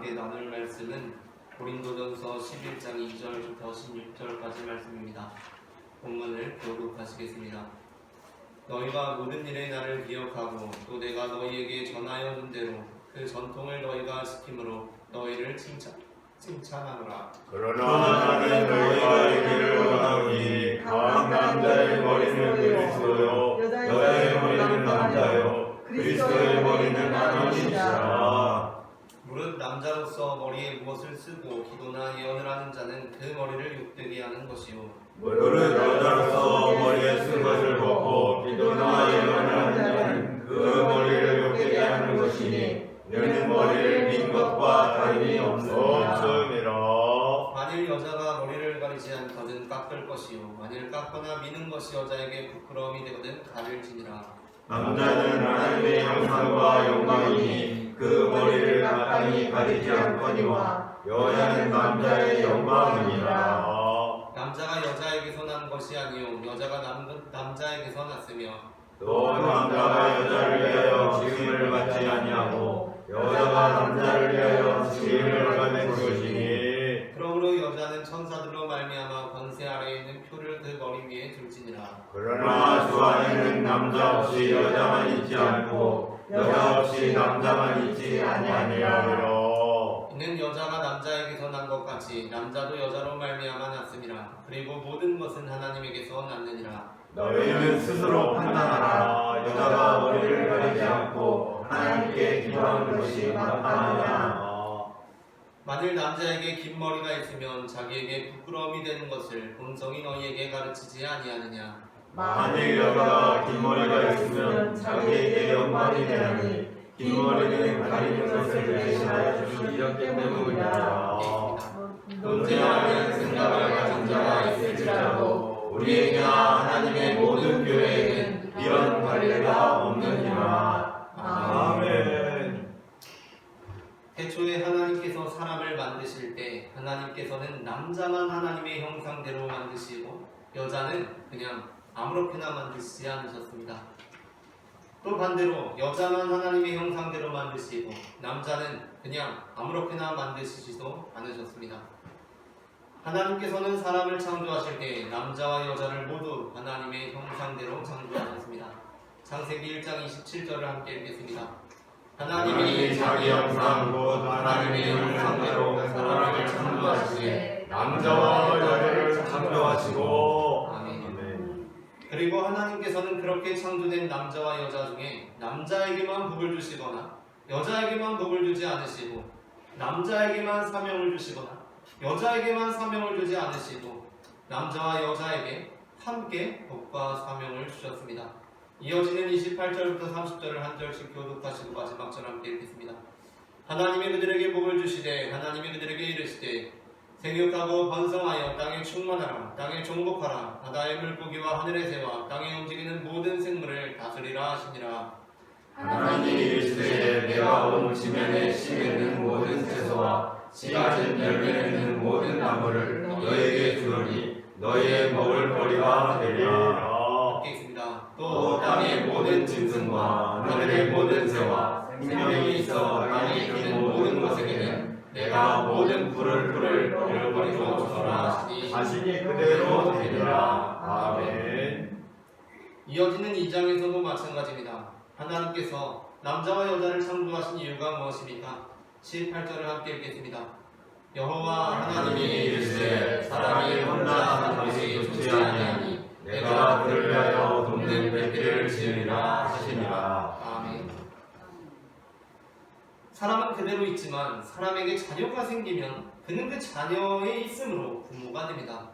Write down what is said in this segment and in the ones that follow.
함께 나눌 말씀은 고린도전서 11장 2절부터 16절까지 말씀입니다. 본문을 교독하시겠습니다. 너희가 모든 일에 나를 기억하고 또 내가 너희에게 전하여 준 대로 그 전통을 너희가 지킴으로 너희를 칭찬하노라. 그러나 나는 너희가 이기를 원하오니 각 남자의 머리는 그리스도요 여자의 머리는 남자요 그리스도의 머리는 하나님이시라. 무릇 남자로서 머리에 무엇을 쓰고 기도나 예언을 하는 자는 그 머리를 욕되게 하는 것이요 무릇 여자로서 머리에 쓴 것을 벗고 기도나 예언을 하는 자는 그 머리를 욕되게 하는 것이니 너는 머리를 민 것과 다름이 없음이라. 만일 여자가 머리를 가리지 않거든 깎을 것이요 만일 깎거나 미는 것이 여자에게 부끄러움이 되거든 가릴지니라. 남자는 하나님의 형상과 영광이니 그 머리를 마땅히 가리지 않거니와 여자는 남자의 영광이니라. 남자가 여자에게서 난 것이 아니요 여자가 남자에게서 났으며 또 남자가 여자를 위하여 지음을 받지 아니하고 여자가 남자를 위하여 지음을 받는 것이니 그러므로 여자는 천사들로 말미암아 권세 아래에 있는 표를 그 머리 위에 둘지니라. 그러나 주 안에는 남자 없이 여자만 있지 않고 여자 없이 남자만 있지 아니하니라. 이는 여자가 남자에게서 난 것 같이 남자도 여자로 말미암아 났음이라. 그리고 모든 것은 하나님에게서 났느니라. 너희는 스스로 판단하라. 여자가 머리를 가리지 않고 하나님께 기도하는 것이 마땅하냐. 만일 남자에게 긴 머리가 있으면 자기에게 부끄러움이 되는 것을 본성이 너희에게 가르치지 아니하느냐. 만일 여자가 긴 머리가 있으면 자기에게 영광이 되나니 긴 머리는 가리는 것을 대신하여 주시기 때문이다. 논쟁하는 생각을 가진 자가 있을지라도 우리에게나 하나님의 모든 교회에는 이런 관례가 없느니라. 아멘. 태초에 하나님께서 사람을 만드실 때 하나님께서는 남자만 하나님의 형상대로 만드시고 여자는 그냥 아무렇게나 만드시지 않으셨습니다. 또 반대로 여자만 하나님의 형상대로 만드시고 남자는 그냥 아무렇게나 만드시지도 않으셨습니다. 하나님께서는 사람을 창조하실 때 남자와 여자를 모두 하나님의 형상대로 창조하셨습니다. 창세기 1장 27절을 함께 읽겠습니다. 하나님이 자기 형상 곧 하나님의 형상대로 사람을 창조하시되 남자와 여자를 창조하시고 아멘. 그리고 하나님께서는 그렇게 창조된 남자와 여자 중에 남자에게만 복을 주시거나 여자에게만 복을 주지 않으시고 남자에게만 사명을 주시거나 여자에게만 사명을 주지 않으시고 남자와 여자에게 함께 복과 사명을 주셨습니다. 이어지는 28절부터 30절을 한 절씩 교독하시고 마지막 절 함께 읽겠습니다. 하나님이 그들에게 복을 주시되 하나님이 그들에게 이르시되 생육하고 번성하여 땅에 충만하라. 땅에 종복하라. 바다의 물고기와 하늘의 새와 땅에 움직이는 모든 생물을 다스리라 하시니라. 하나님이 이르시되 내가 온 지면에 씨 맺는 모든 채소와 씨 가진 열매 맺는 모든 나무를 너에게 주노니 너희의 먹을 거리가 되리라. 또 땅의 모든 짐승과 하늘의 모든 새와 생명이 있어 땅에 있는 모든 것에게는 내가 모든 풀을 먹을거리로 주소라 하시니 그대로 되리라. 아멘. 이어지는 2장에서도 마찬가지입니다. 하나님께서 남자와 여자를 창조하신 이유가 무엇입니까? 18절을 함께 읽겠습니다. 여호와 하나님이 이르시되 사람이 혼자 사는 것이 좋지 아니하니 내가 그를 위하여 돕는 뱃비를 지으리라 하시니라. 아멘. 사람은 그대로 있지만 사람에게 자녀가 생기면 그는 그 자녀의 있음으로 부모가 됩니다.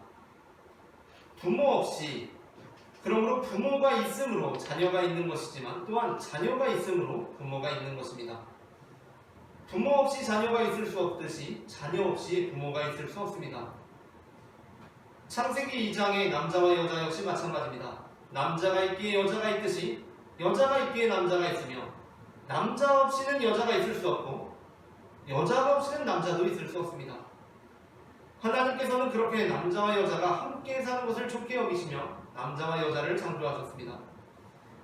부모 없이 그러므로 부모가 있음으로 자녀가 있는 것이지만 또한 자녀가 있음으로 부모가 있는 것입니다. 부모 없이 자녀가 있을 수 없듯이 자녀 없이 부모가 있을 수 없습니다. 창세기 2장의 남자와 여자 역시 마찬가지입니다. 남자가 있기에 여자가 있듯이 여자가 있기에 남자가 있으며 남자 없이는 여자가 있을 수 없고 여자가 없이는 남자도 있을 수 없습니다. 하나님께서는 그렇게 남자와 여자가 함께 사는 것을 좋게 여기시며 남자와 여자를 창조하셨습니다.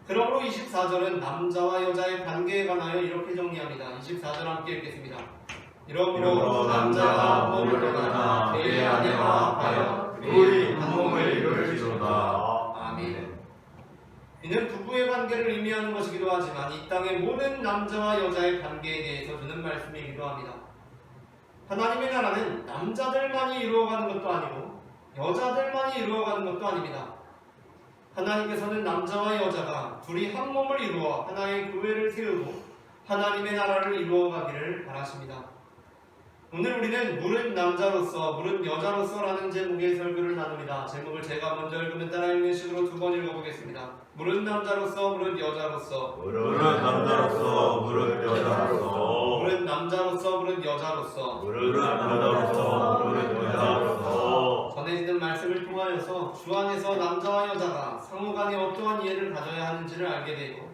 그러므로 24절은 남자와 여자의 관계에 관하여 이렇게 정리합니다. 24절 함께 읽겠습니다. 이러므로 남자가 몸을 떠나 그의 아내와 합하여 둘이 한 몸을 이룰지로다. 아멘. 이는 부부의 관계를 의미하는 것이기도 하지만 이 땅의 모든 남자와 여자의 관계에 대해서 주는 말씀이기도 합니다. 하나님의 나라는 남자들만이 이루어가는 것도 아니고 여자들만이 이루어가는 것도 아닙니다. 하나님께서는 남자와 여자가 둘이 한 몸을 이루어 하나의 교회를 세우고 하나님의 나라를 이루어가기를 바라십니다. 오늘 우리는 물은 남자로서 물은 여자로서라는 제목의 설교를 나눕니다. 제목을 제가 먼저 읽으면 따라 읽는 식으로 두 번 읽어보겠습니다. 물은 남자로서 물은 여자로서 물은 남자로서 물은 여자로서 물은 남자로서 물은 여자로서 물은 남자로서 물은 여자로서 전해지는 말씀을 통하여서 주 안에서 남자와 여자가 상호간에 어떠한 이해를 가져야 하는지를 알게 되고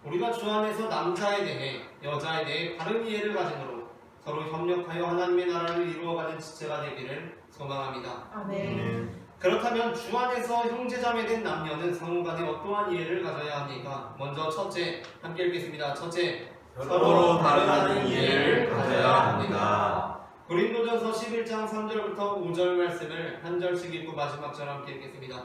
우리가 주 안에서 남자에 대해 여자에 대해 바른 이해를 가짐으로 서로 협력하여 하나님의 나라를 이루어가는 지체가 되기를 소망합니다. 아멘. 그렇다면 주 안에서 형제자매된 남녀는 상호간에 어떠한 이해를 가져야 합니까? 먼저 첫째, 함께 읽겠습니다. 첫째, 서로 다르다는 이해를 가져야 합니다. 고린도전서 11장 3절부터 5절 말씀을 한 절씩 읽고 마지막 절 함께 읽겠습니다.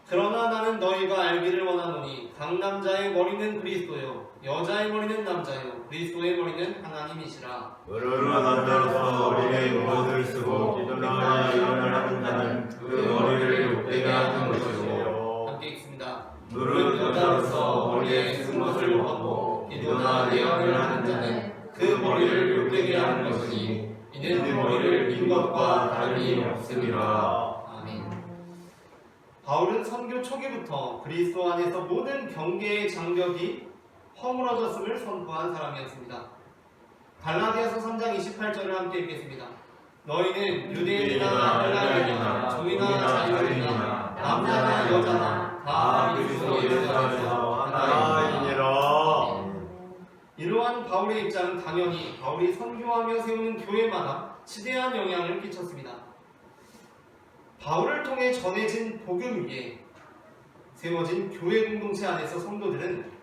그러나 나는 너희가 알기를 원하노니 각 남자의 머리는 그리스도요 여자의 머리는 남자요 그리스도의 머리는 하나님이시라. 물은 남자로서 머리에 무엇을 쓰고 기도나 예언을 하는 자는 그 머리를 욕되게 하는 것이요 함께 읽습니다. 물은 여자로서 머리에 쓴 것을 벗고 기도나 예언을 하는 자는 그 머리를 욕되게 하는 것이니 이는 머리를 민 것과 다름이 없음이라. 아멘. 바울은 선교 초기부터 그리스도 안에서 모든 경계의 장벽이 허물어졌음을 선포한 사람이었습니다. 갈라디아서 3장 28절을 함께 읽겠습니다. 너희는 유대인이나 헬라인이나 종이나 자유인이나 남자나 여자나 다 그리스도 예수 안에서 하나이니라. 이러한 바울의 입장은 당연히 바울이 선교하며 세우는 교회마다 지대한 영향을 끼쳤습니다. 바울을 통해 전해진 복음 위에 세워진 교회 공동체 안에서 성도들은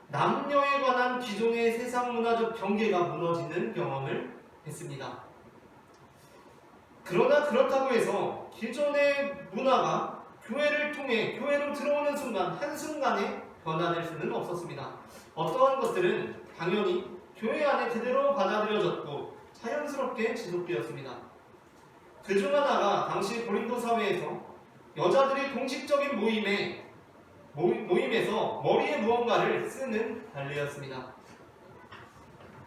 남녀에 관한 기존의 세상 문화적 경계가 무너지는 경험을 했습니다. 그러나 그렇다고 해서 기존의 문화가 교회를 통해 교회로 들어오는 순간 한순간에 변화될 수는 없었습니다. 어떠한 것들은 당연히 교회 안에 그대로 받아들여졌고 자연스럽게 지속되었습니다. 그 중 하나가 당시 고린도 사회에서 여자들이 공식적인 모임에서 머리에 무언가를 쓰는 관례였습니다.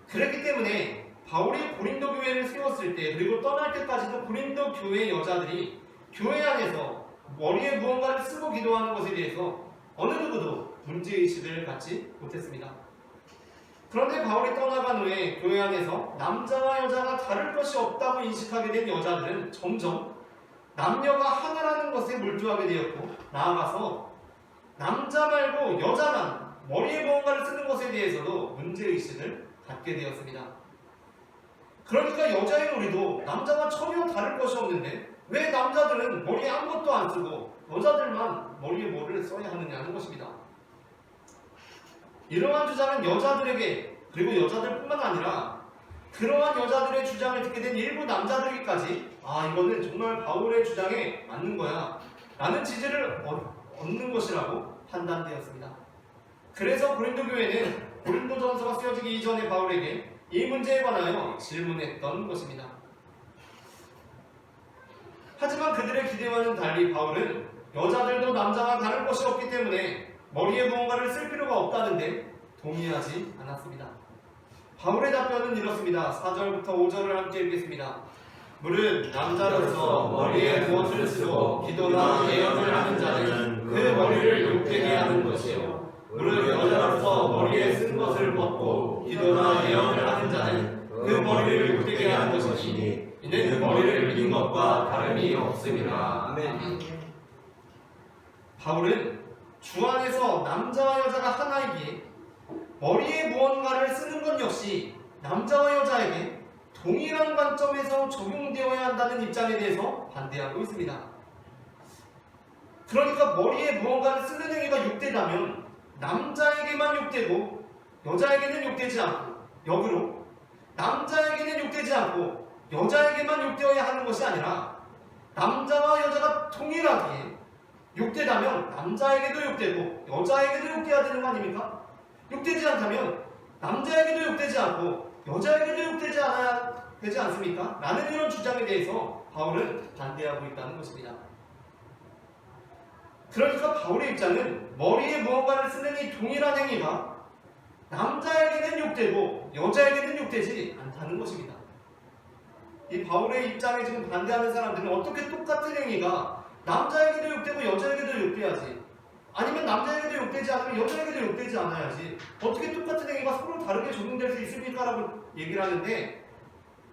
그렇기 때문에 바울이 고린도 교회를 세웠을 때 그리고 떠날 때까지도 고린도 교회 여자들이 교회 안에서 머리에 무언가를 쓰고 기도하는 것에 대해서 어느 누구도 문제의식을 갖지 못했습니다. 그런데 바울이 떠나간 후에 교회 안에서 남자와 여자가 다를 것이 없다고 인식하게 된 여자들은 점점 남녀가 하나라는 것에 몰두하게 되었고 나아가서 남자 말고 여자만 머리에 무언가를 쓰는 것에 대해서도 문제의식을 갖게 되었습니다. 그러니까 여자인 우리도 남자와 전혀 다를 것이 없는데 왜 남자들은 머리에 아무것도 안 쓰고 여자들만 머리에 뭐를 써야 하느냐는 것입니다. 이러한 주장은 여자들에게 그리고 여자들뿐만 아니라 그러한 여자들의 주장을 듣게 된 일부 남자들에게까지 이거는 정말 바울의 주장에 맞는 거야 라는 지지를 얻는 것이라고 판단되었습니다. 그래서 고린도 교회는 고린도전서가 쓰여지기 이전에 바울에게 이 문제에 관하여 질문했던 것입니다. 하지만 그들의 기대와는 달리 바울은 여자들도 남자와 다를 것이 없기 때문에 머리에 무언가를 쓸 필요가 없다는데 동의하지 않았습니다. 바울의 답변은 이렇습니다. 4절부터 5절을 함께 읽겠습니다. 물은 남자로서 머리에 무엇을 쓰고 기도나 예언을 하는 자는 그 머리를 욕되게 하는 것이요 물은 여자로서 머리에 쓴 것을 벗고 기도나 예언을 하는 자는 그 머리를 욕되게 하는 것이니 이는 머리를 민 것과 다름이 없음이라. 아멘. 바울은 주 안에서 남자와 여자가 하나이기에 머리에 무언가를 쓰는 것 역시 남자와 여자에게 동일한 관점에서 적용되어야 한다는 입장에 대해서 반대하고 있습니다. 그러니까 머리에 무언가를 쓰는 행위가 욕되다면 남자에게만 욕되고 여자에게는 욕되지 않고 역으로 남자에게는 욕되지 욕되지 않고 여자에게만 욕되어야 하는 것이 아니라 남자와 여자가 동일하게 욕되다면 남자에게도 욕되고 여자에게도 욕되어야 되는 거 아닙니까? 욕되지 않다면 남자에게도 욕되지 않고 여자에게도 욕되지 않아야 되지 않습니까? 라는 이런 주장에 대해서 바울은 반대하고 있다는 것입니다. 그러니까 바울의 입장은 머리에 무언가를 쓰는 이 동일한 행위가 남자에게는 욕되고 여자에게는 욕되지 않다는 것입니다. 이 바울의 입장에 지금 반대하는 사람들은 어떻게 똑같은 행위가 남자에게도 욕되고 여자에게도 욕돼야지, 아니면 남자에게도 욕되지 않으면 여자에게도 욕되지 않아야지, 어떻게 똑같은 행위가 서로 다르게 적용될 수 있습니까? 라고 얘기를 하는데,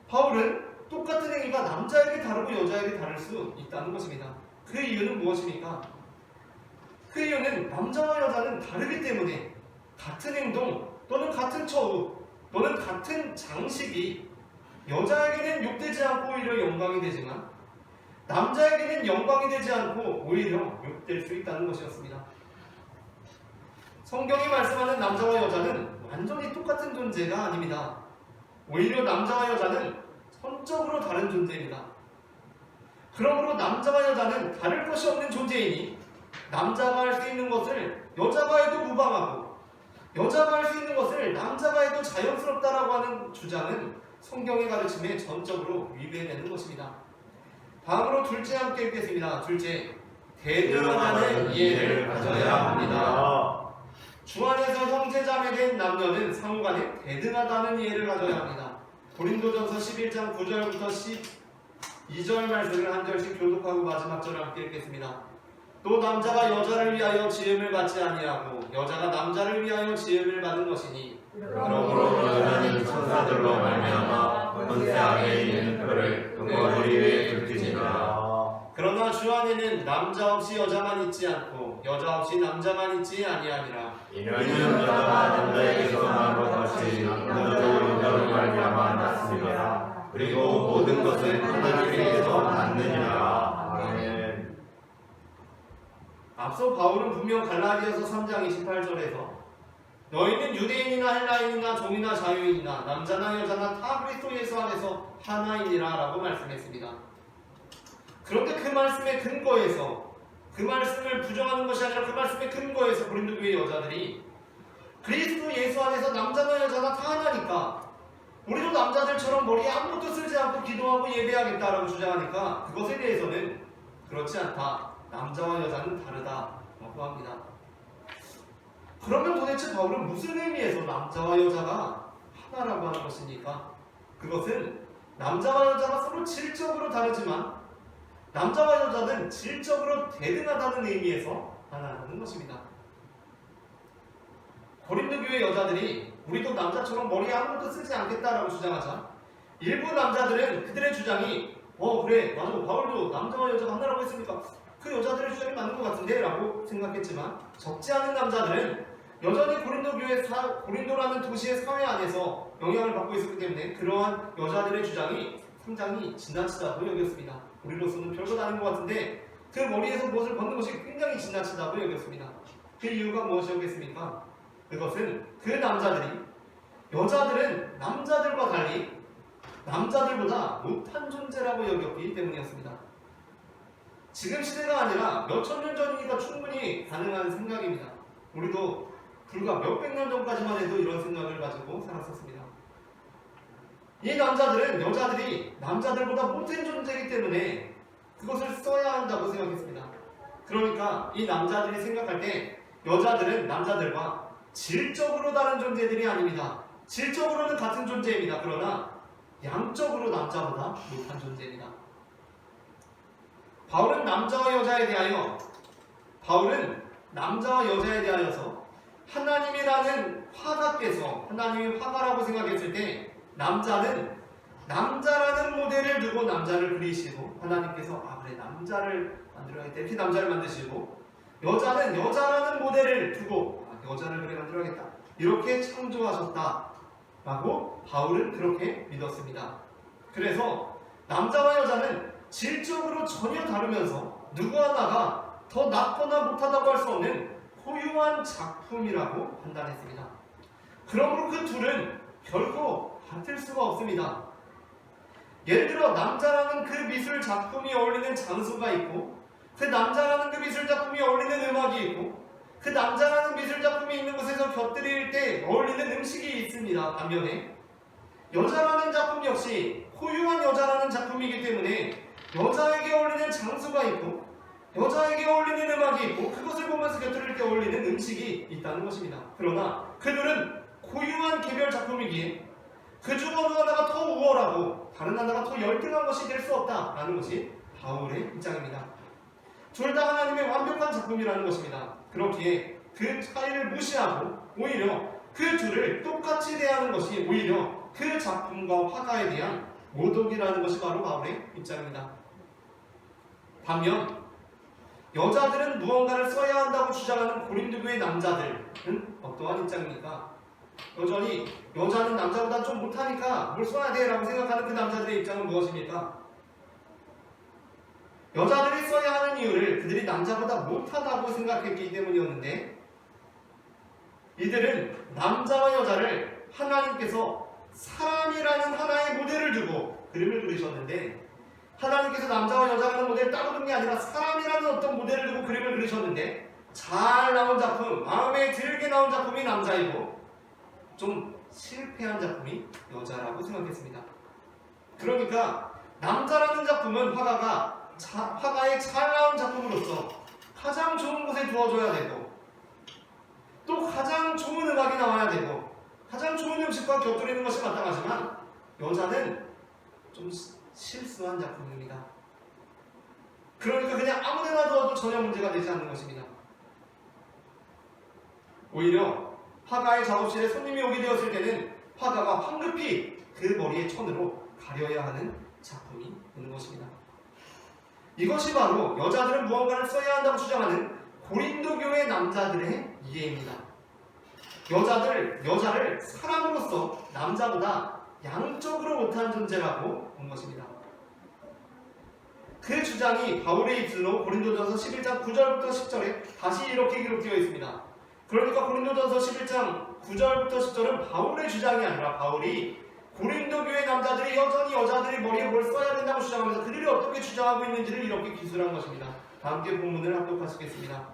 바울은 똑같은 행위가 남자에게 다르고 여자에게 다를 수 있다는 것입니다. 그 이유는 무엇입니까? 그 이유는 남자와 여자는 다르기 때문에 같은 행동 또는 같은 처우 또는 같은 장식이 여자에게는 욕되지 않고 오히려 영광이 되지만 남자에게는 영광이 되지 않고 오히려 욕될 수 있다는 것이었습니다. 성경이 말씀하는 남자와 여자는 완전히 똑같은 존재가 아닙니다. 오히려 남자와 여자는 선적으로 다른 존재입니다. 그러므로 남자와 여자는 다를 것이 없는 존재이니 남자가 할 수 있는 것을 여자가 해도 무방하고 여자가 할 수 있는 것을 남자가 해도 자연스럽다라고 하는 주장은 성경의 가르침에 전적으로 위배되는 것입니다. 다음으로 둘째 함께 읽겠습니다. 둘째, 대등하다는 이해를 가져야 합니다. 주 안에서 형제자매된 남녀는 상호간에 대등하다는 이해를 가져야 합니다. 고린도전서 11장 9절부터 12절 말씀을 한 절씩 교독하고 마지막 절을 함께 읽겠습니다. 또 남자가 여자를 위하여 지음을 받지 아니하고 여자가 남자를 위하여 지음을 받은 것이니 그러므로 여자는 천사들로 말미암아 권세 아래에 있는 그를 머리 위에 둘지니라. 그러나 주 안에는 남자 없이 여자만 있지 않고 여자 없이 남자만 있지 아니하니라. 이는 여자가 남자에게서 난 것 같이 남자도 여자로 말미암아 났습니다. 그리고 모든 것은 하나님께서 났느니라. 아멘. 앞서 바울은 분명 갈라디아서 3장 28절에서 너희는 유대인이나 헬라인이나 종이나 자유인이나 남자나 여자나 다 그리스도 예수 안에서 하나이니라 라고 말씀했습니다. 그런데 그 말씀의 근거에서, 그 말씀을 부정하는 것이 아니라 그 말씀의 근거에서 고린도 교회 여자들이 그리스도 예수 안에서 남자나 여자나 다 하나니까 우리도 남자들처럼 머리에 아무것도 쓰지 않고 기도하고 예배하겠다라고 주장하니까 그것에 대해서는 그렇지 않다, 남자와 여자는 다르다라고 합니다. 그러면 도대체 바울은 무슨 의미에서 남자와 여자가 하나라고 하는 것입니까? 그것은 남자와 여자가 서로 질적으로 다르지만 남자와 여자는 질적으로 대등하다는 의미에서 하나라는 것입니다. 고린도 교회 여자들이 우리도 남자처럼 머리에 아무것도 쓰지 않겠다라고 주장하자 일부 남자들은 그들의 주장이 그래 맞아 바울도 남자와 여자가 하나라고 했으니까 그 여자들의 주장이 맞는 것 같은데 라고 생각했지만 적지 않은 남자들은 여전히 고린도라는 도시의 사회 안에서 영향을 받고 있었기 때문에 그러한 여자들의 주장이 상당히 지나치다고 여겼습니다. 우리로서는 별것 아닌 것 같은데 그 머리에서 무엇을 벗는 것이 굉장히 지나치다고 여겼습니다. 그 이유가 무엇이었겠습니까? 그것은 그 남자들이 여자들은 남자들과 달리 남자들보다 못한 존재라고 여겼기 때문이었습니다. 지금 시대가 아니라 몇천 년 전이니까 충분히 가능한 생각입니다. 우리도 불과 몇백 년 전까지만 해도 이런 생각을 가지고 살았었습니다. 이 남자들은 여자들이 남자들보다 못한 존재이기 때문에 그것을 써야 한다고 생각했습니다. 그러니까 이 남자들이 생각할 때 여자들은 남자들과 질적으로 다른 존재들이 아닙니다. 질적으로는 같은 존재입니다. 그러나 양적으로 남자보다 못한 존재입니다. 바울은 남자와 여자에 대하여서 하나님이라는 화가께서 하나님의 화가라고 생각했을 때 남자는 남자라는 모델을 두고 남자를 그리시고 하나님께서 그래 남자를 만들어야겠다 이렇게 남자를 만드시고 여자는 여자라는 모델을 두고 여자를 그래 만들어야겠다 이렇게 창조하셨다라고 바울은 그렇게 믿었습니다. 그래서 남자와 여자는 질적으로 전혀 다르면서 누구 하나가 더 낫거나 못하다고 할 수 없는 고유한 작품이라고 판단했습니다. 그러므로 그 둘은 결코 같을 수가 없습니다. 예를 들어 남자라는 그 미술 작품이 어울리는 장소가 있고, 그 남자라는 그 미술 작품이 어울리는 음악이 있고, 그 남자라는 미술 작품이 있는 곳에서 곁들일 때 어울리는 음식이 있습니다. 반면에 여자라는 작품 역시 고유한 여자라는 작품이기 때문에 여자에게 어울리는 장소가 있고, 여자에게 어울리는 음악이 있고, 그것을 보면서 곁들일 때 어울리는 음식이 있다는 것입니다. 그러나 그들은 고유한 개별 작품이기에 그 중 어느 하나가 더 우월하고 다른 하나가 더 열등한 것이 될 수 없다라는 것이 바울의 입장입니다. 둘 다 하나님의 완벽한 작품이라는 것입니다. 그렇기에 그 차이를 무시하고 오히려 그 둘을 똑같이 대하는 것이 오히려 그 작품과 화가에 대한 모독이라는 것이 바로 바울의 입장입니다. 반면 여자들은 무언가를 써야 한다고 주장하는 고린도 교회 남자들은 어떠한 입장입니까? 여전히 여자는 남자보다 좀 못하니까 뭘 써야 돼 라고 생각하는 그 남자들의 입장은 무엇입니까? 여자들이 써야 하는 이유를 그들이 남자보다 못하다고 생각했기 때문이었는데, 이들은 남자와 여자를 하나님께서 사람이라는 하나의 모델을 두고 그림을 그리셨는데, 하나님께서 남자와 여자라는 모델을 따로 둔 게 아니라 사람이라는 어떤 모델을 두고 그림을 그리셨는데, 잘 나온 작품, 마음에 들게 나온 작품이 남자이고 좀 실패한 작품이 여자라고 생각했습니다. 그러니까 남자라는 작품은 화가의 잘 나온 작품으로서 가장 좋은 곳에 두어줘야 되고, 또 가장 좋은 음악이 나와야 되고, 가장 좋은 음식과 곁들이는 것이 마땅하지만 여자는 좀 실수한 작품입니다. 그러니까 그냥 아무데나 두어도 전혀 문제가 되지 않는 것입니다. 오히려 화가의 작업실에 손님이 오게 되었을 때는 화가가 황급히 그 머리에 천으로 가려야 하는 작품이 있는 것입니다. 이것이 바로 여자들은 무언가를 써야 한다고 주장하는 고린도 교회 남자들의 이해입니다. 여자를 사람으로서 남자보다 양적으로 못한 존재라고 본 것입니다. 그 주장이 바울의 입술로 고린도전서 11장 9절부터 10절에 다시 이렇게 기록되어 있습니다. 그러니까 고린도전서 11장 9절부터 10절은 바울의 주장이 아니라 바울이 고린도 교회 남자들이 여전히 여자들이 머리에 뭘 써야 된다고 주장하면서 그들이 어떻게 주장하고 있는지를 이렇게 기술한 것입니다. 다 함께 본문을 합독하시겠습니다.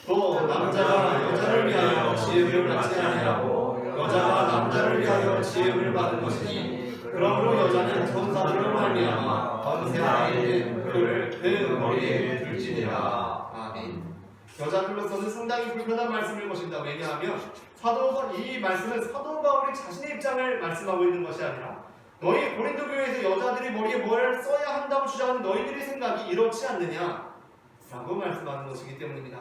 또 남자가 여자를 위하여 지혜를 받지 아니하고 여자가 남자를 위하여 지혜를 받은 것이니, 그러므로 여자는 천사들로 말미암아 권세하에 있는 그를 그 머리에 둘지니라. 아멘. 여자들로서는 상당히 불편한 말씀일 것입니다. 왜냐하면 이 말씀은 사도 바울이 자신의 입장을 말씀하고 있는 것이 아니라 너희 고린도 교회에서 여자들이 머리에 뭘 써야 한다고 주장하는 너희들의 생각이 이렇지 않느냐 라고 말씀하는 것이기 때문입니다.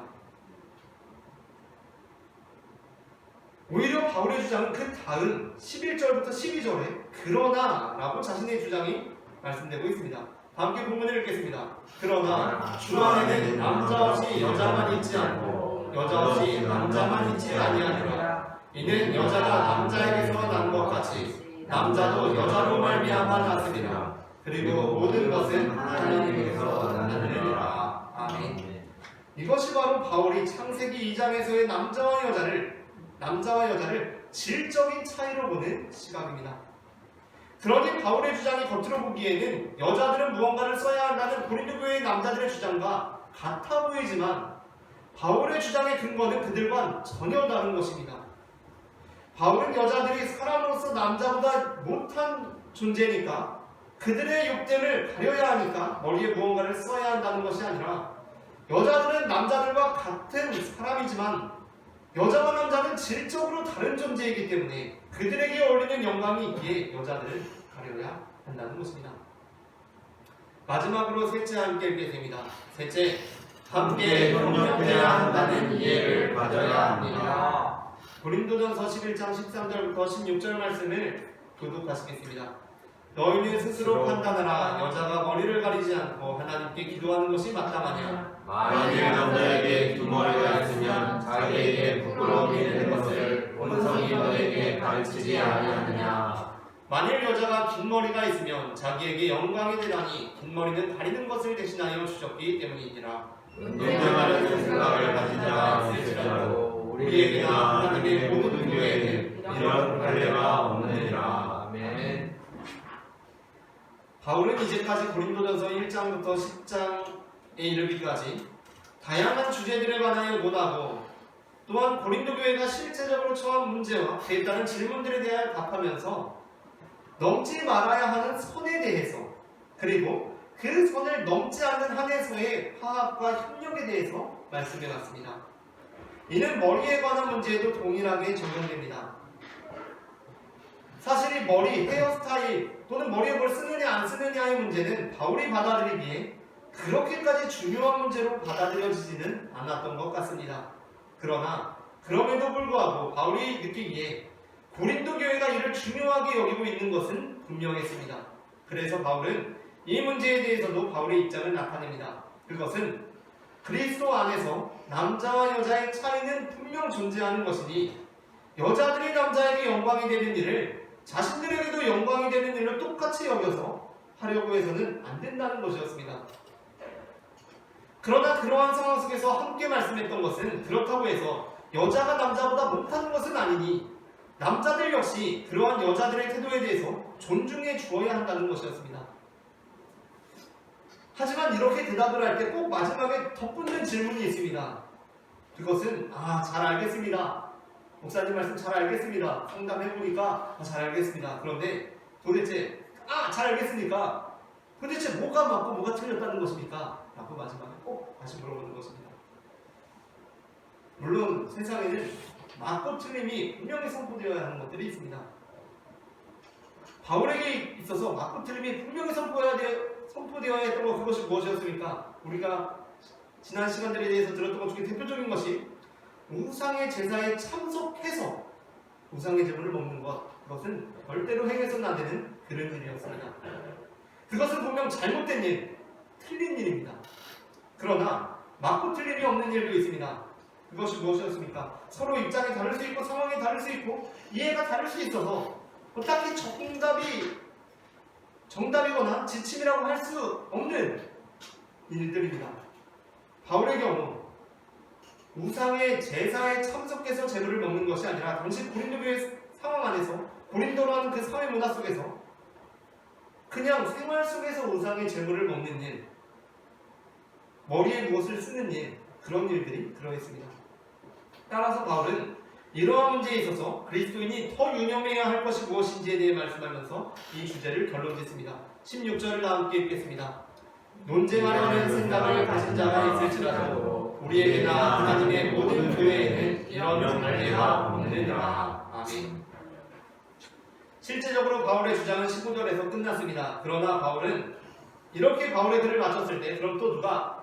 오히려 바울의 주장은 그 다음 11절부터 12절에 그러나 라고 자신의 주장이 말씀되고 있습니다. 함께 본문을 읽겠습니다. 그러나 주 안에는 남자 없이 여자만 있지 않고 여자 없이 남자만 있지 아니하니라. 이는 여자가 남자에게서 난 것 같이 남자도 여자로 말미암아 났으리라. 그리고 모든 것은 하나님께서 났느니라. 아멘. 이것이 바로 바울이 창세기 2장에서의 남자와 여자를 질적인 차이로 보는 시각입니다. 그러니 바울의 주장이 겉으로 보기에는 여자들은 무언가를 써야 한다는 고린도 교회의 남자들의 주장과 같아 보이지만 바울의 주장의 근거는 그들과 전혀 다른 것입니다. 바울은 여자들이 사람으로서 남자보다 못한 존재니까 그들의 욕됨을 가려야 하니까 머리에 무언가를 써야 한다는 것이 아니라, 여자들은 남자들과 같은 사람이지만 여자와 남자는 질적으로 다른 존재이기 때문에 그들에게 어울리는 영광이 있기에 여자들을 가려야 한다는 것입니다. 마지막으로 셋째 함께 읽겠습니다. 셋째, 함께 협력해야 한다는 이해를 가져야 합니다. 고린도전서 11장 13절부터 16절 말씀을 교독하시겠습니다. 너희는 스스로 판단하라. 여자가 머리를 가리지 않고 하나님께 기도하는 것이 마땅하냐. 만일 남자에게 두 머리가 있으면 자기에게 부끄러움이 되는 것을 본성이 너에게 가르치지 아니하느냐. 만일 여자가 긴 머리가 있으면 자기에게 영광이 되다니 긴 머리는 가리는 것을 대신하여 주셨기 때문이니라. 논쟁하려는 생각을 가진 자가 있을지라도 우리에게나 하나님의 모든 교회에는 이런 관례가 없느니라. 아멘. 바울은 이제까지 고린도전서 1장부터 10장에 이르기까지 다양한 주제들에 관하여 논하고 또한 고린도 교회가 실제적으로 처한 문제와 그에 따른 질문들에 대하여 답하면서 넘지 말아야 하는 선에 대해서 그리고 그 선을 넘지 않는 한에서의 화합과 협력에 대해서 말씀해놨습니다. 이는 머리에 관한 문제에도 동일하게 적용됩니다. 사실 이 머리, 헤어스타일 또는 머리에 뭘 쓰느냐 안 쓰느냐의 문제는 바울이 받아들이기에 그렇게까지 중요한 문제로 받아들여지지는 않았던 것 같습니다. 그러나 그럼에도 불구하고 바울이 느끼기에 고린도 교회가 이를 중요하게 여기고 있는 것은 분명했습니다. 그래서 바울은 이 문제에 대해서도 바울의 입장을 나타냅니다. 그것은 그리스도 안에서 남자와 여자의 차이는 분명 존재하는 것이니 여자들이 남자에게 영광이 되는 일을 자신들에게도 영광이 되는 일로 똑같이 여겨서 하려고 해서는 안 된다는 것이었습니다. 그러나 그러한 상황 속에서 함께 말씀했던 것은 그렇다고 해서 여자가 남자보다 못하는 것은 아니니 남자들 역시 그러한 여자들의 태도에 대해서 존중해 주어야 한다는 것이었습니다. 하지만 이렇게 대답을 할 때 꼭 마지막에 덧붙는 질문이 있습니다. 그것은 잘 알겠습니다. 목사님 말씀 잘 알겠습니다. 상담해보니까 잘 알겠습니다. 그런데 도대체 잘 알겠습니까? 도대체 뭐가 맞고 뭐가 틀렸다는 것입니까? 라고 마지막에 꼭 다시 물어보는 것입니다. 물론 세상에는 맞고 틀림이 분명히 선포되어야 하는 것들이 있습니다. 바울에게 있어서 맞고 틀림이 분명히 선포되어야 했던 것, 그것이 무엇이었습니까? 우리가 지난 시간들에 대해서 들었던 것 중에 대표적인 것이 우상의 제사에 참석해서 우상의 제물을 먹는 것, 그것은 절대로 행해서는 안 되는 그런 일이었습니다. 그것은 분명 잘못된 일, 틀린 일입니다. 그러나 맞고 틀림이 없는 일도 있습니다. 그것이 무엇이었습니까? 서로 입장이 다를 수 있고 상황이 다를 수 있고 이해가 다를 수 있어서 딱히 정답이거나 지침이라고 할 수 없는 일들입니다. 바울의 경우 우상의 제사에 참석해서 제물을 먹는 것이 아니라 당시 고린도 교회 상황 안에서 고린도라는 그 사회 문화 속에서 그냥 생활 속에서 우상의 제물을 먹는 일, 머리에 무엇을 쓰는 일, 그런 일들이 들어있습니다. 따라서 바울은 이러한 문제에 있어서 그리스도인이 더 유념해야 할 것이 무엇인지에 대해 말씀하면서 이 주제를 결론짓습니다. 16절을 다 함께 읽겠습니다. 논쟁하려는 생각을 가진 자가 있을지라도 우리에게나 하나님의 모든 교회에는 이런 관례가 없느니라. 아멘. 실제적으로 바울의 주장은 15절에서 끝났습니다. 그러나 바울은 이렇게 바울의 글을 마쳤을 때 그럼 또 누가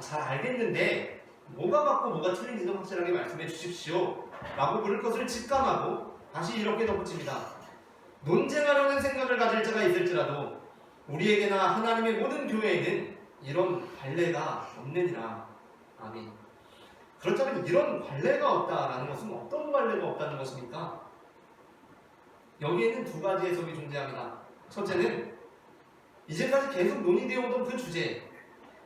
잘 알겠는데 뭐가 맞고 뭐가 틀린지도 확실하게 말씀해 주십시오 라고 물을 것을 직감하고 다시 이렇게 덧붙입니다. 논쟁하려는 생각을 가질 자가 있을지라도 우리에게나 하나님의 모든 교회에는 이런 관례가 없느니라. 아멘. 그렇다면 이런 관례가 없다라는 것은 어떤 관례가 없다는 것입니까? 여기에는 두 가지 해석이 존재합니다. 첫째는 이제까지 계속 논의되어 오던 그 주제,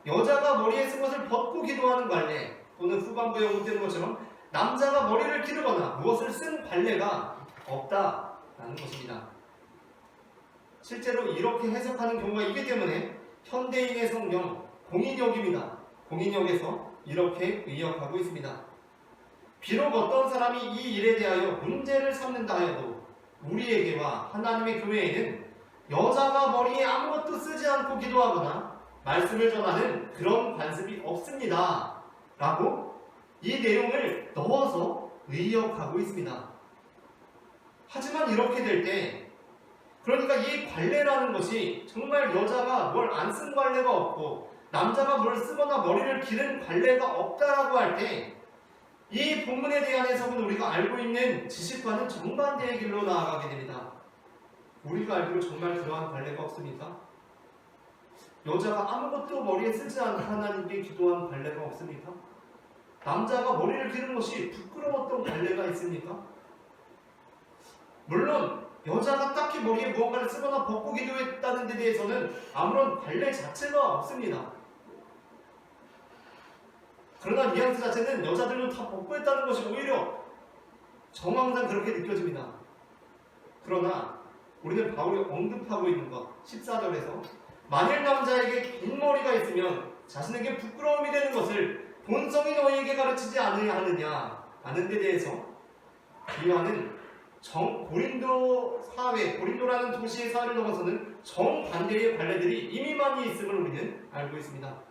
여자가 머리에 쓴 것을 벗고 기도하는 관례, 또는 후반부에 언급되는 것처럼 남자가 머리를 기르거나 무엇을 쓴 관례가 없다라는 것입니다. 실제로 이렇게 해석하는 경우가 있기 때문에 현대인의 성경 공인역입니다. 공인역에서 이렇게 의역하고 있습니다. 비록 어떤 사람이 이 일에 대하여 문제를 삼는다 하여도 우리에게와 하나님의 교회에는 여자가 머리에 아무것도 쓰지 않고 기도하거나 말씀을 전하는 그런 관습이 없습니다 라고 이 내용을 넣어서 의역하고 있습니다. 하지만 이렇게 될 때, 그러니까 이 관례라는 것이 정말 여자가 뭘 안 쓴 관례가 없고 남자가 뭘 쓰거나 머리를 기른 관례가 없다라고 할 때 이 본문에 대한 해석은 우리가 알고 있는 지식과는 정반대의 길로 나아가게 됩니다. 우리가 알기로 정말 그러한 관례가 없습니까? 여자가 아무것도 머리에 쓰지 않고 하나님께 기도한 관례가 없습니까? 남자가 머리를 기른 것이 부끄러웠던 관례가 있습니까? 물론 여자가 딱히 머리에 무언가를 쓰거나 벗고 기도했다는 데 대해서는 아무런 관례 자체가 없습니다. 그러나 뉘앙스 자체는 여자들도 다 벗고 했다는 것이 오히려 정황상 그렇게 느껴집니다. 그러나 우리는 바울이 언급하고 있는 것 14절에서 만일 남자에게 긴 머리가 있으면 자신에게 부끄러움이 되는 것을 본성이 너희에게 가르치지 않느냐 하는 데 대해서 요한은 고린도 사회, 고린도라는 도시의 사회를 넘어서는 정반대의 관례들이 이미 많이 있음을 우리는 알고 있습니다.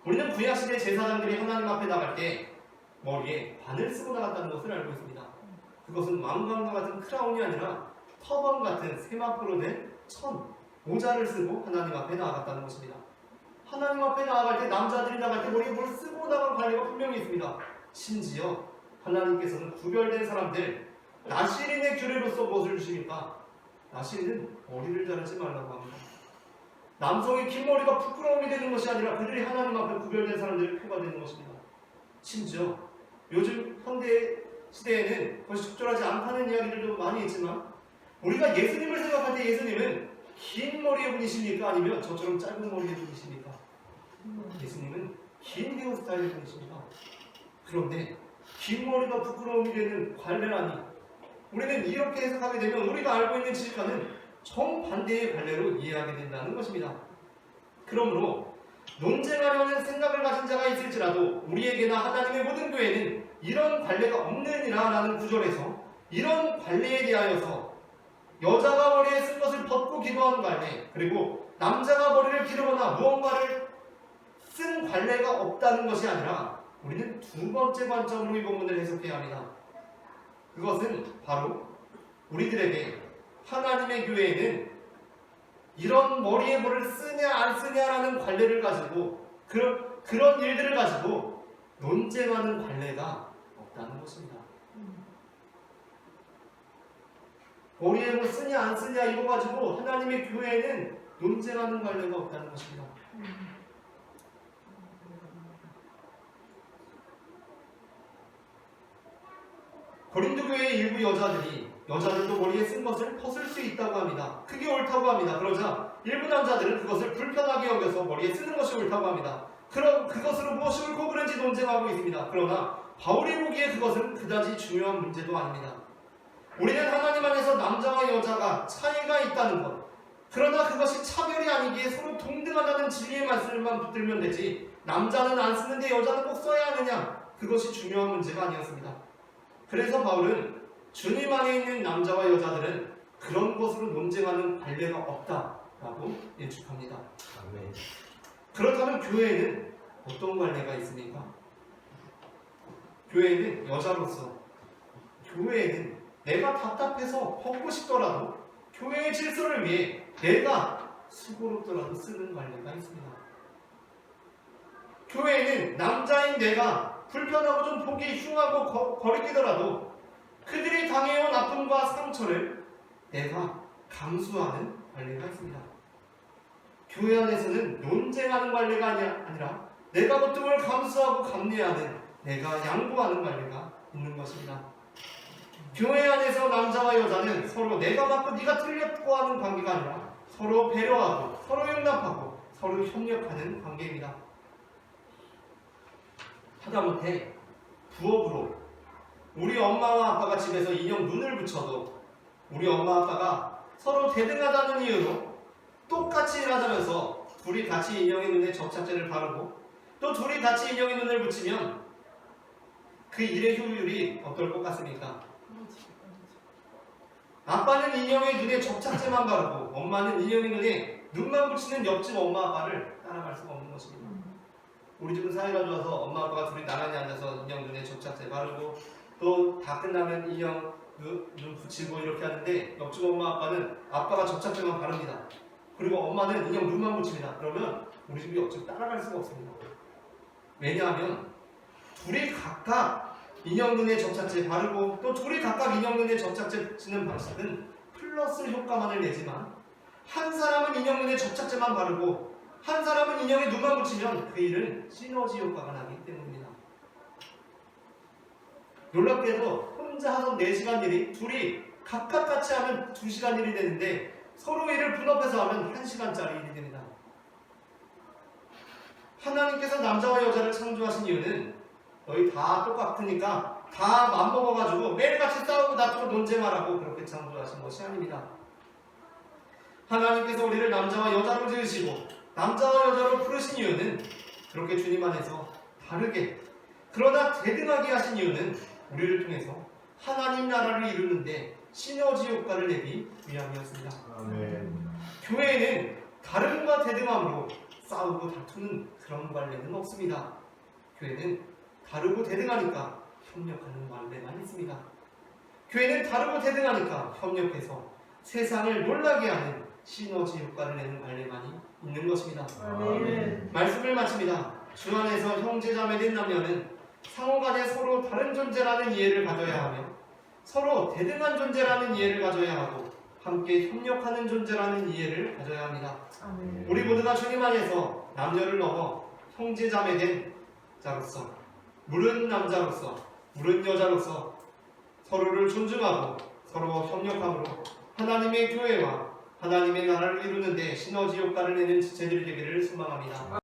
우리는 구약시대 제사장들이 하나님 앞에 나갈 때 머리에 관을 쓰고 나갔다는 것을 알고 있습니다. 그것은 왕관과 같은 크라운이 아니라 터번 같은 세마포로 된 모자를 쓰고 하나님 앞에 나아갔다는 것입니다. 하나님 앞에 나아갈 때 남자들이 나갈 때 머리에 뭘 쓰고 나간 관례가 분명히 있습니다. 심지어 하나님께서는 구별된 사람들 나시린의 규례로서 무엇을 주십니까? 나시린은 머리를 자르지 말라고 합니다. 남성의 긴 머리가 부끄러움이 되는 것이 아니라 그들이 하나님 앞에 구별된 사람들의 표가 되는 것입니다. 심지어 요즘 현대 시대에는 그것이 적절하지 않다는 이야기들도 많이 있지만 우리가 예수님을 생각할 때 예수님은 긴 머리의 분이십니까? 아니면 저처럼 짧은 머리의 분이십니까? 예수님은 긴 헤어스타일의 분이십니다. 그런데 긴 머리가 부끄러움이 되는 관례라니 우리는 이렇게 해석하게 되면 우리가 알고 있는 지식과는 정반대의 관례로 이해하게 된다는 것입니다. 그러므로 논쟁하려는 생각을 가진 자가 있을지라도 우리에게나 하나님의 모든 교회는 이런 관례가 없느니라 라는 구절에서 이런 관례에 대하여서 여자가 머리에 쓴 것을 벗고 기도하는 관례 그리고 남자가 머리를 기르거나 무언가를 쓴 관례가 없다는 것이 아니라 우리는 두 번째 관점으로 이 본문을 해석해야 합니다. 그것은 바로 우리들에게 하나님의 교회에는 이런 머리에 뭐를 쓰냐 안 쓰냐라는 관례를 가지고 그런 일들을 가지고 논쟁하는 관례가 없다는 것입니다. 머리에 뭐 쓰냐 안 쓰냐 이거 가지고 하나님의 교회에는 논쟁하는 관례가 없다는 것입니다. 고린도 교회의 일부 여자들도 머리에 쓴 것을 벗을 수 있다고 합니다. 그게 옳다고 합니다. 그러자 일부 남자들은 그것을 불편하게 여겨서 머리에 쓰는 것이 옳다고 합니다. 그럼 그것으로 무엇이 옳고 그른지 논쟁하고 있습니다. 그러나 바울이 보기에 그것은 그다지 중요한 문제도 아닙니다. 우리는 하나님 안에서 남자와 여자가 차이가 있다는 것, 그러나 그것이 차별이 아니기에 서로 동등하다는 진리의 말씀만 붙들면 되지 남자는 안 쓰는데 여자는 꼭 써야 하느냐, 그것이 중요한 문제가 아니었습니다. 그래서 바울은 주님 안에 있는 남자와 여자들은 그런 것으로 논쟁하는 관례가 없다라고 예측합니다. 아멘. 그렇다면 교회에는 어떤 관례가 있습니까? 교회는 여자로서 교회에는 내가 답답해서 벗고 싶더라도 교회의 질서를 위해 내가 수고롭더라도 쓰는 관례가 있습니다. 교회에는 남자인 내가 불편하고 좀 보기 흉하고 거리끼더라도 그들이 당해온 아픔과 상처를 내가 감수하는 관례가 있습니다. 교회 안에서는 논쟁하는 관례가 아니라 내가 고통을 감수하고 감내하는, 내가 양보하는 관례가 있는 것입니다. 교회 안에서 남자와 여자는 서로 내가 맞고 네가 틀렸고 하는 관계가 아니라 서로 배려하고 서로 용납하고 서로 협력하는 관계입니다. 하다못해 부업으로 우리 엄마와 아빠가 집에서 인형 눈을 붙여도 우리 엄마 아빠가 서로 대등하다는 이유로 똑같이 일하자면서 둘이 같이 인형의 눈에 접착제를 바르고 또 둘이 같이 인형의 눈을 붙이면 그 일의 효율이 어떨 것 같습니까? 아빠는 인형의 눈에 접착제만 바르고 엄마는 인형의 눈에 눈만 붙이는 옆집 엄마 아빠를 따라갈 수가 없는 것입니다. 우리 집은 사이가 좋아서 엄마 아빠가 둘이 나란히 앉아서 인형 눈에 접착제 바르고 또 다 끝나면 인형 눈 붙이고 이렇게 하는데 옆집 엄마 아빠는 아빠가 접착제만 바릅니다. 그리고 엄마는 인형 눈만 붙입니다. 그러면 우리 집이 옆집 따라갈 수가 없습니다. 왜냐하면 둘이 각각 인형 눈에 접착제 바르고 또 둘이 각각 인형 눈에 접착제 붙이는 방식은 플러스 효과만을 내지만 한 사람은 인형 눈에 접착제만 바르고 한 사람은 인형에 눈만 붙이면 그 일은 시너지 효과가 나기 때문입니다. 놀랍게도 혼자 하던 4시간 일이 둘이 각각 같이 하면 2시간 일이 되는데 서로 일을 분업해서 하면 1시간짜리 일이 됩니다. 하나님께서 남자와 여자를 창조하신 이유는 너희 다 똑같으니까 다 맘먹어가지고 매일같이 싸우고 다투고 논쟁하라고 그렇게 창조하신 것이 아닙니다. 하나님께서 우리를 남자와 여자로 지으시고 남자와 여자로 부르신 이유는 그렇게 주님 안에서 다르게 그러나 대등하게 하신 이유는 우리를 통해서 하나님 나라를 이루는데 시너지 효과를 내기 위함이었습니다. 아멘. 교회에는 다름과 대등함으로 싸우고 다투는 그런 관례는 없습니다. 교회는 다르고 대등하니까 협력하는 관례만 있습니다. 교회는 다르고 대등하니까 협력해서 세상을 놀라게 하는 시너지 효과를 내는 관례만이 있는 것입니다. 아멘. 말씀을 마칩니다. 주 안에서 형제자매된 남녀는 상호간에 서로 다른 존재라는 이해를 가져야 하며 서로 대등한 존재라는 이해를 가져야 하고 함께 협력하는 존재라는 이해를 가져야 합니다. 아멘. 우리 모두가 주님 안에서 남녀를 넘어 형제자매된 자로서 물은 남자로서 물은 여자로서 서로를 존중하고 서로 협력함으로 하나님의 교회와 하나님의 나라를 이루는 데 시너지 효과를 내는 지체들이 되기를 소망합니다.